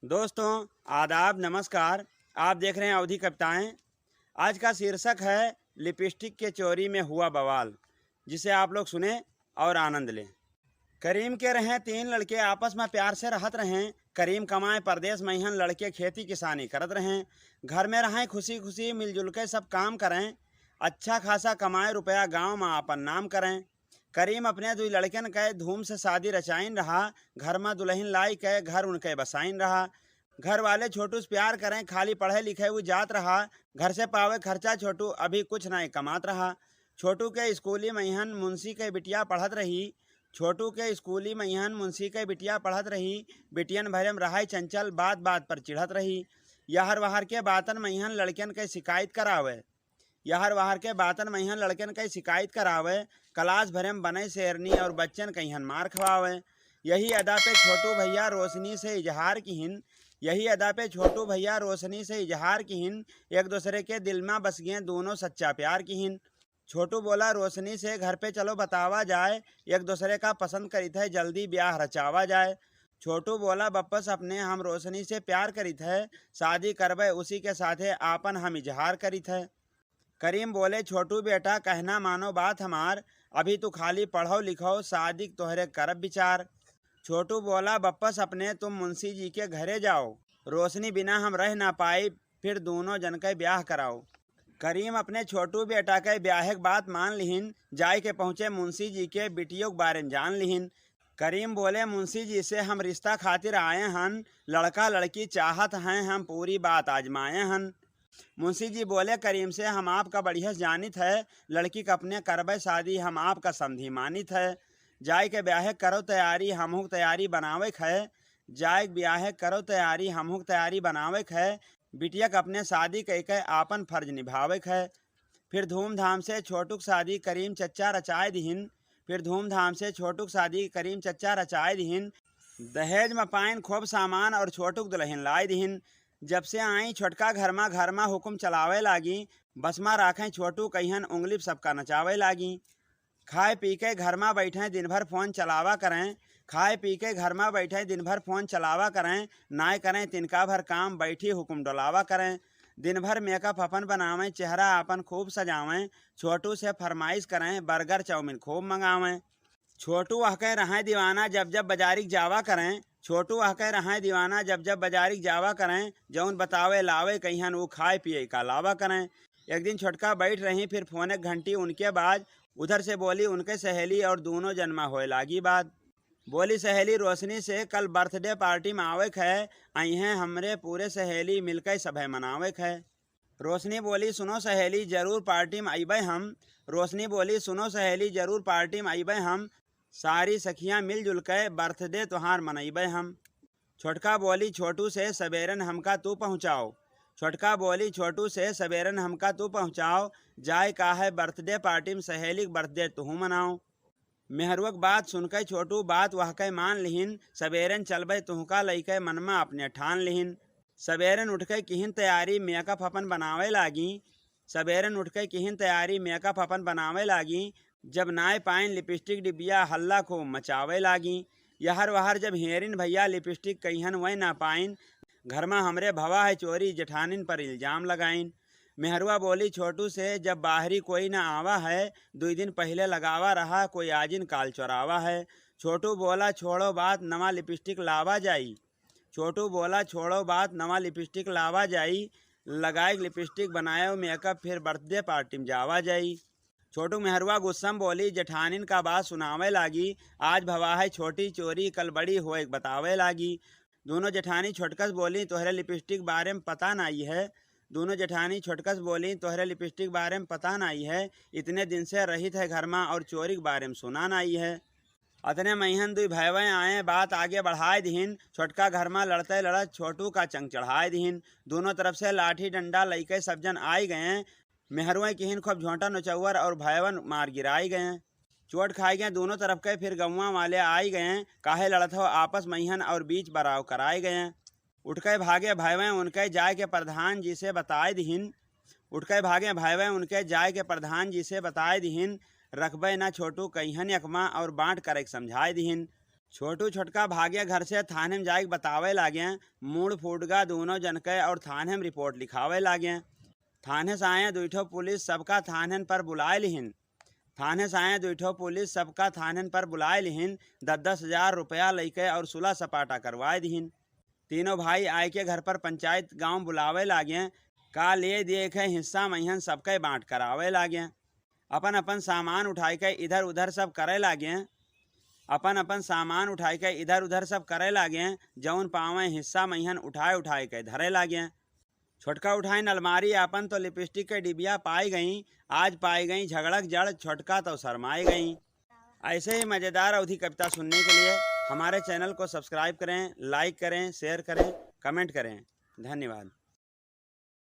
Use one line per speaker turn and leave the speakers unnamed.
दोस्तों, आदाब, नमस्कार। आप देख रहे हैं अवधि कविताएं। आज का शीर्षक है लिपस्टिक के चोरी में हुआ बवाल, जिसे आप लोग सुने और आनंद लें। करीम के रहें तीन लड़के, आपस में प्यार से रहत रहें। करीम कमाए परदेश मईहन, लड़के खेती किसानी करत रहें। घर में रहें खुशी खुशी, मिलजुल के सब काम करें। अच्छा खासा कमाए रुपया, गांव में आपन नाम करें। करीम अपने दुई लड़कन के धूम से शादी रचाइन रहा। घर में दुल्हन लाई के घर उनके बसाइन रहा। घर वाले छोटू से प्यार करें, खाली पढ़े लिखे हुए जात रहा। घर से पावे खर्चा छोटू अभी कुछ नहीं कमात रहा। छोटू के स्कूली मईहन मुंशी के बिटिया पढ़त रही। छोटू के स्कूली मईहन मुंशी के बिटिया पढ़त रही। बिटियन भरम रहाई चंचल, बात बात पर चिढ़त रही। यहर वहर के बातन मईहन लड़कन के शिकायत करावे। यहर वहर के बातन मईहन लड़कन के शिकायत करावे। क्लास भरम बने शेरनी और बच्चन कईहन मार खवावे। यही अदा पे छोटू भैया रोशनी से इजहार किहिन। यही अदा पे छोटू भैया रोशनी से इजहार किहिन। एक दूसरे के दिल में बस गए दोनों सच्चा प्यार किहिन। छोटू बोला रोशनी से, घर पे चलो बतावा जाए। एक दूसरे का पसंद करित है, जल्दी ब्याह रचावा जाए। छोटू बोला बप्पस अपने, हम रोशनी से प्यार करित है। शादी करवे उसी के साथे आपन हम इजहार करित है। करीम बोले छोटू बेटा, कहना मानो बात हमार। अभी तू खाली पढ़ो लिखो, शादी तोहरे करब विचार। छोटू बोला बप्पस अपने, तुम मुंशी जी के घरे जाओ। रोशनी बिना हम रह ना पाई, फिर दोनों जन के ब्याह कराओ। करीम अपने छोटू बेटा के ब्याह के बात मान लिहिन। जाय के पहुँचे मुंशी जी के बिटियों के बारे में जान लिहिन। करीम बोले मुंशी जी से, हम रिश्ता खातिर आए हन। लड़का लड़की चाहत हैं, हम पूरी बात आजमाए हन। मुंशी जी बोले करीम से, हम आपका बढ़िया जानित है। लड़की का अपने करबे शादी, हम आपका समधी मानित है। जाय के ब्याह करो तैयारी, हमहू तैयारी बनावे है। जाय ब्याह करो तैयारी, हमहू तैयारी बनावे है। बिटिया के अपने शादी कह के आपन फर्ज निभावे है। फिर धूमधाम से छोटू की शादी करीम चच्चा रचाए दिहिन। फिर धूमधाम से छोटू की शादी करीम चच्चा रचाए दिहिन। दहेज में पाइन खूब सामान और छोटू की दुल्हन लाए दिहिन। जब से आई छोटका घर में हुक्म चलावे लागी। बस में राखें छोटू कहियन, उंगली सबका नचावे लागी। खाए पी के घर में बैठे दिन भर फ़ोन चलावा करें। खाए पी के घर में बैठे दिन भर फ़ोन चलावा करें। नाय करें तिनका भर काम, बैठी हुक्म डोलावा करें। दिन भर मेकअप अपन बनावें, चेहरा अपन खूब सजावें। छोटू से फरमाइश करें, बर्गर चाउमीन खूब मंगावें। छोटू हके रहें दीवाना, जब जब बाजारिक जावा करें। छोटू हके रहें दीवाना, जब जब बाजारिक जावा करें। जौन बतावे लावे कहियन, वो खाए पिए का लावा करें। एक दिन छोटका बैठ रही, फिर फोन एक घंटी उनके बाद। उधर से बोली उनके सहेली, और दोनों जन्मा होए लागी बात। बोली सहेली रोशनी से, कल बर्थडे पार्टी में आवे है। आई हैं हमरे पूरे सहेली, मिलकर सभे मनावे है। रोशनी बोली सुनो सहेली, जरूर पार्टी में अबे हम। रोशनी बोली सुनो सहेली, जरूर पार्टी में अबे हम। सारी सखियां मिलजुल के बर्थडे त्योहार मनइबे हम। छोटका बोली छोटू से, सवेरन हमका तू पहुँचाओ। छोटका बोली छोटू से, सवेरन हमका तू पहुँचाओ। जाय का है बर्थडे पार्टी में, सहेली बर्थडे तू मनाओ। मेहरुआ बात सुनकर छोटू बात वह के मान लिहिन। सवेरन चलबे तुहका लइके मन में अपने ठान लिहिन। सवेरन उठ के किहिन तैयारी, मेकअप अपन बनावे लागी। सवेरन उठ के किहिन तैयारी, मेकअप अपन बनावे लागी। जब नाय पाइन लिपस्टिक डिबिया, हल्ला को मचावे लागी। यहर वहर जब हेरिन भैया लिपस्टिक कहियन वह ना पाइन। घर में हमरे भवा है चोरी, जेठानिन पर इल्जाम लगाइन। मेहरुआ बोली छोटू से, जब बाहरी कोई ना आवा है। 2 दिन पहले लगावा रहा, कोई आजिन काल चोरावा है। छोटू बोला छोड़ो बात, नवा लिपस्टिक लावा जाई। छोटू बोला छोड़ो बात, नवा लिपस्टिक लावा जाई। लगाए लिपस्टिक बनाए मेकअप, फिर बर्थडे पार्टी में जावा जाई। छोटू मेहरुआ गुस्सम बोली, जेठानिन का बात सुनावे लागी। आज भवा है छोटी चोरी, कल बड़ी होए बतावे लागी। दोनों जेठानी छोटकस बोली, तोहरे लिपस्टिक बारे में पता नहीं है। दोनों जेठानी छोटकस बोली, तोहरे लिपस्टिक बारे में पता नहीं है। इतने दिन से रहित है घर में, और चोरी के बारे में सुना नहीं है। अतने मईहन दुई भैवें आए, बात आगे बढ़ाए दिहिन। छोटका घर में लड़ते लड़त छोटू का चंग चढ़ाए दिहिन। दोनों तरफ से लाठी डंडा लइके सब जन आए गए। मेहरुआ किहिन खूब झोंटा नचौर, और भैवन मार गिराए गए। चोट खाए गए दोनों तरफ के, फिर गौवा वाले आए गए। काहे लड़त हो आपस मईहन, और बीच बराव कराए गए। उठ के भागे भैवें उनके जाय के प्रधान जी से बताए दिहिन। उठ के भागे भैवें उनके जाय के प्रधान जी से बताए दिहिन। रखबे ना छोटू कहियन यकमा, और बांट कर एक समझाए दिहिन। छोटू छोटका भाग्य घर से थाने में जाके बतावे लागे। मूड फूट गा दोनों जन के और थाने में रिपोर्ट लिखावे लागे। थाने से आए दुठो पुलिस सबका थाने पर बुलाए लिहिन। थाने से आए दुठो पुलिस सबका थाने पर बुलाए लिहिन। 10,000 रुपया लेके और सुलह सपाटा करवाए दिहिन। तीनों भाई आए के घर पर पंचायत गांव बुलावे लागे। का ले देखे हिस्सा महिन सबके बांट करावे लागे। अपन अपन सामान उठाई के इधर उधर सब करे लागे। अपन अपन सामान उठाई के इधर उधर सब करे लागे। जौन पावे हिस्सा महिन उठाए के धरे लागे। छोटका उठाइन अलमारी अपन तो लिपस्टिक के डिबिया पाई गई। आज पाई गई झगड़क जड़, छोटका तो शर्माई गई। ऐसे ही मज़ेदार अवधी कविता सुनने के लिए हमारे चैनल को सब्सक्राइब करें, लाइक करें, शेयर करें, कमेंट करें। धन्यवाद।